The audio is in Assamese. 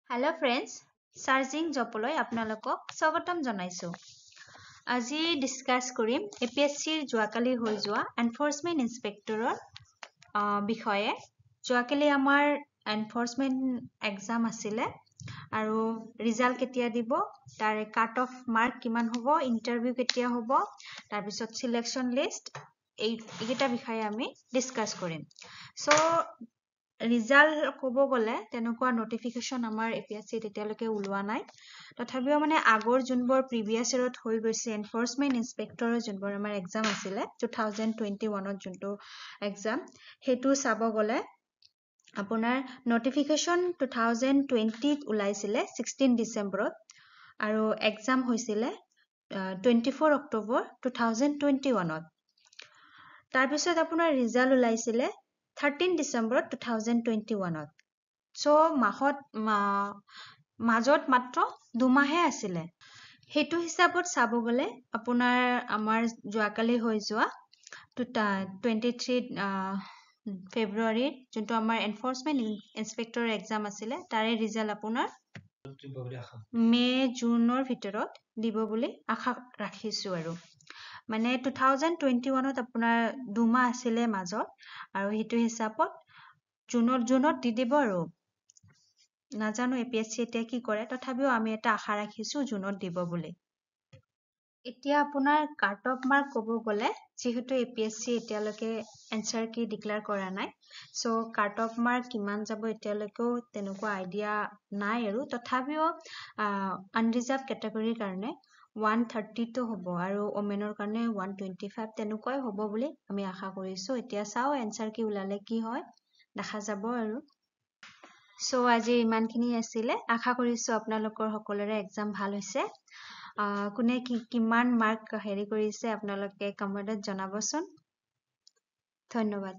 Hello friends, Searching Jopoloi আপোনালোকক স্বাগতম জনাইছো। আজি ডিসকাস কৰিম APSCৰ যোৱাকালি হৈ যোৱা এনফোৰ্সমেন্ট ইন্সপেক্টৰৰ বিষয়ে। যোৱাকালি আমাৰ এনফোৰ্সমেন্ট এক্সাম আছিলে আৰু ৰিজাল্ট কেতিয়া দিব, তাৰে কাট অফ মাৰ্ক কিমান হ'ব, ইন্টাৰভিউ কেতিয়া হ'ব, তাৰ পিছত সিলেকশন লিষ্ট এইকেইটা বিষয়ে আমি ডিসকাস কৰিম। সো ৰিজাল্ট ক'ব গ'লে তেনেকুৱা নটিফিকেশন আমাৰ APSC তেতিয়ালৈকে ওলোৱা নাই। তথাপিও মানে আগৰ যোনবোৰ প্ৰিভিয়াছ ইয়েৰত হৈ গৈছে এনফোৰ্সমেন্ট ইন্সপেক্টৰৰ যোনবোৰ আমাৰ এক্সাম আছিলে 2021ত যোনটো এক্সাম, হেতু চাব গ'লে আপোনাৰ নটিফিকেশন 2020ত ওলাইছিলে 16 ডিসেম্বৰত আৰু এক্সাম হৈছিলে 24 অক্টোবৰ 2021ত। তাৰ পিছত আপোনাৰ ৰিজাল্ট ওলাইছিলে 13 ডিসেম্বৰ 2021ত। সো মাজত মাত্ৰ দুমাহে আছিলে। হেতু হিচাপত চাব গ'লে আপোনাৰ আমাৰ যোৱাকালি হৈ যোৱা 23 ফেব্ৰুৱাৰীত যোনটো আমাৰ এনফোৰ্সমেন্ট ইন্সপেক্টৰ এক্সাম আছিলে তাৰে ৰিজাল্ট আপোনাৰ মে জুনৰ ভিতৰত দিব বুলি আশা ৰাখিছো। আৰু মানে 2021ত আপোনাৰ দুমাহ আছিলে মাজত, আৰু হেতু হিচাপত জুনত দি দিব। আৰু নাজানো APSC এতিয়া কি কৰে, তথাপিও আমি এটা আশা ৰাখিছো জুনত দিব বুলি। এতিয়া আপোনাৰ কাট অফ মাৰ্ক ক'ব গ'লে যেহেতু APSC এতিয়ালৈকে এনসাৰ কি ডিক্লেয়াৰ কৰা নাই, সো কাট অফ মাৰ্ক কিমান যাব এতিয়ালৈকেও তেনেকুৱা আইডিয়া নাই। আৰু তথাপিও আনৰিজাৰ্ভ কেটেগৰীৰ কাৰণে 130 হ'ব আৰু ওমেনৰ কাৰণে 125 তেনেকুৱাই হ'ব বুলি আমি আশা কৰিছো। এতিয়া চাও এনসাৰ কি ওলালে কি হয়, দেখা যাব। আৰু সো আজি ইমানখিনি আছিলে। আশা কৰিছো আপোনালোকৰ সকলোৰে এক্সাম ভাল হৈছে। কোনে কিমান মাৰ্ক হেৰি কৰিছে আপোনালোকে কমেন্টত জনাবচোন। ধন্যবাদ।